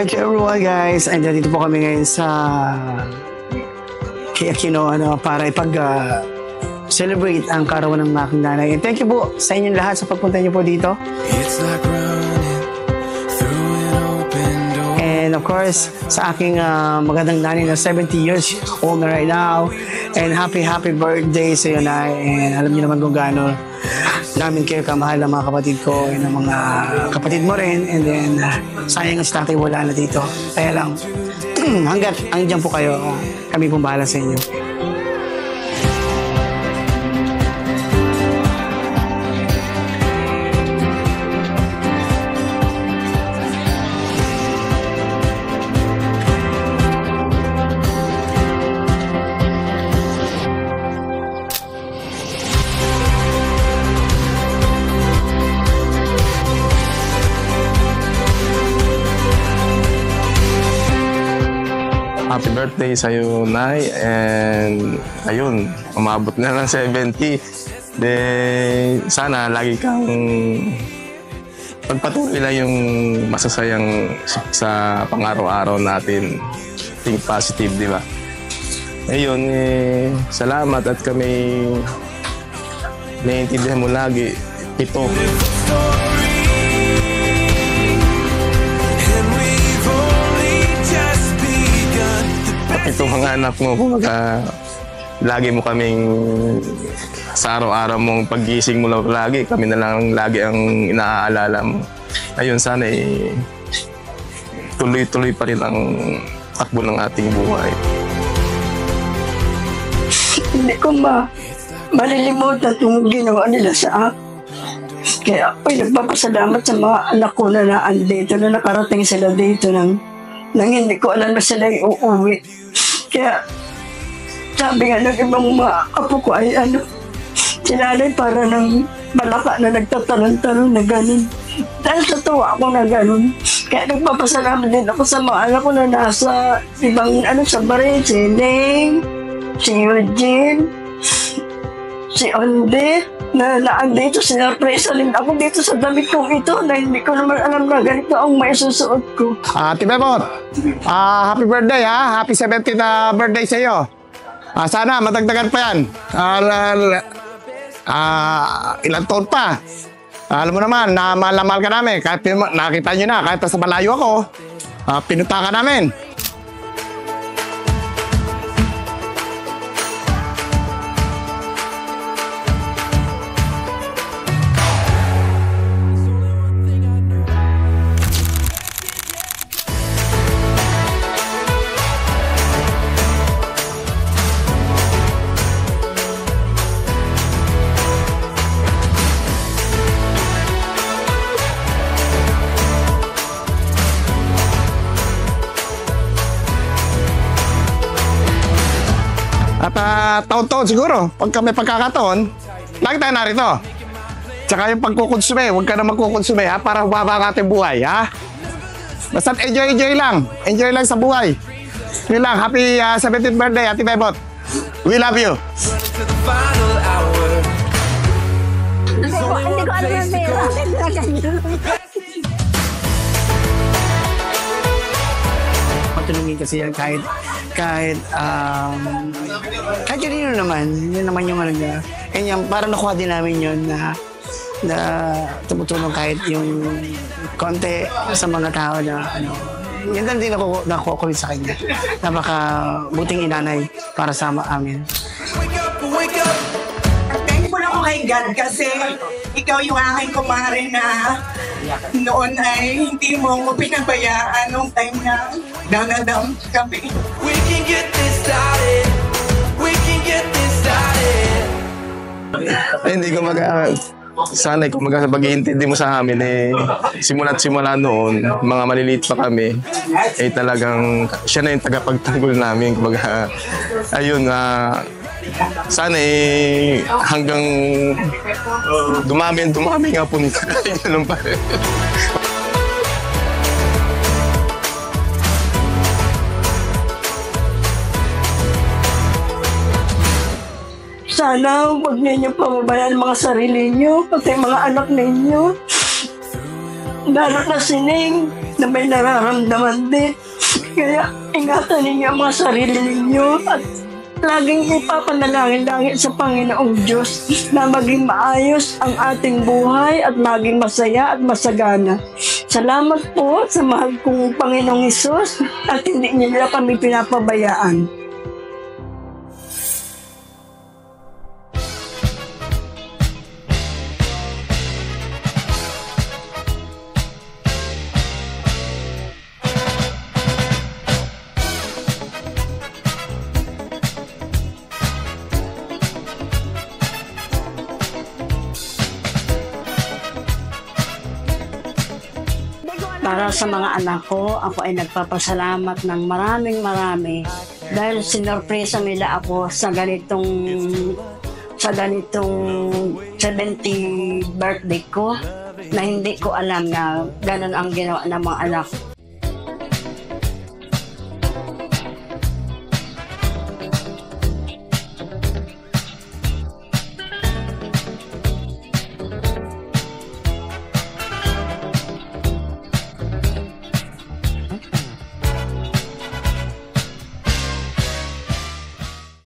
Thank you everyone guys. And dito po kami ngayon sa kay Aquino para celebrate ang karawan ng aking nanay. And thank you po sa inyong lahat sa pagpunta niyo po dito. And of course, sa aking magandang nanay na 70 years old na right now. And happy birthday sa iyo, Nay. And alam niyo naman kung gaano namin kayo kamahal ng mga kapatid ko and ng mga kapatid mo rin. And then, sayang si tatay wala na dito. Kaya lang, hanggat andyan po kayo, kami pong bahala sa inyo. Happy birthday sa iyo, Nay. And ayun, umabot na ng 70. Then sana lagi kang pagpatuloy lang yung masasayang sa pang-araw-araw natin. Think positive, di ba? Ayun, salamat at kami naiintindihan mo lagi. Ito. Ito mga anak mo, kumbaga, lagi mo kaming sa araw-araw mong paggising mo lang lagi, kami na lang lagi ang inaaalala mo. Ayun, sana tuloy-tuloy pa rin ang takbo ng ating buhay. Hindi ko malilimutan itong ginawa nila sa akin. Kaya ako'y nagpapasalamat sa mga anak ko na naandito, na nakarating sila dito nang hindi ko alam na sila uuwi. Kaya sabi nga ng ibang mga apo ko ay sinanay para ng malaka na nagtatanong-tanong na ganun. Dahil tatawa ako na ganun. Kaya nagpapasalamat din ako sa mga anak ko na nasa ibang sa Bahrain, si Neng, si Eugene, si Onde, na naandito, sinurpresa rin ako dito sa damit kong ito na hindi ko naman alam na ganito ang may susuot ko. Tibebot, happy birthday ha. Happy 70th birthday sa iyo. Sana madagdagan pa yan. Ilang taon pa. Alam mo naman, na mahal na mahal ka namin. Kahit nakita nyo na, kahit sa malayo ako, pinunta ka namin. At taon-taon siguro, pag may pagkakataon, lagi tayo narito. Tsaka yung pagkukonsume, huwag ka na magkukonsume ha, para humaba ang ating buhay ha. Basta enjoy lang. Enjoy lang sa buhay. Yun lang, happy 70th birthday, Ate Bebot. We love you. Hindi ko alam na Matulungin kasi yan kahit yun naman yung niya. Kanya parang nakuha din namin yun na tumutulong kahit yung konti sa mga tao na yan din nakukulit sa kanya. Napaka-buting inanay para sa amin. Thankful ako kay God kasi ikaw yung aking kumare na noon ay hindi mo ko pinabayaan nung time na down na down kami. We can get this started. We can get this started. Ay, hindi ko sana kung pag-iintindi mo sa amin simula't simula noon, mga maliliit pa kami, talagang siya na yung tagapagtanggol namin. Kumbaga, ayun, sana hanggang dumami nga po nito. Ganun pa rin. Sana huwag ninyo pababayaan mga sarili nyo, pati mga anak ninyo. naranasin na may nararamdaman din. Kaya ingatan ninyo ang mga sarili ninyo at laging ipapanalangin langit sa Panginoong Diyos na maging maayos ang ating buhay at maging masaya at masagana. Salamat po sa mahal kong Panginoong Hesus at hindi nila kami pinapabayaan. Para sa mga anak ko, ako ay nagpapasalamat ng marami dahil sinorpresa nila ako sa ganitong 70th birthday ko na hindi ko alam na ganun ang ginawa ng mga anak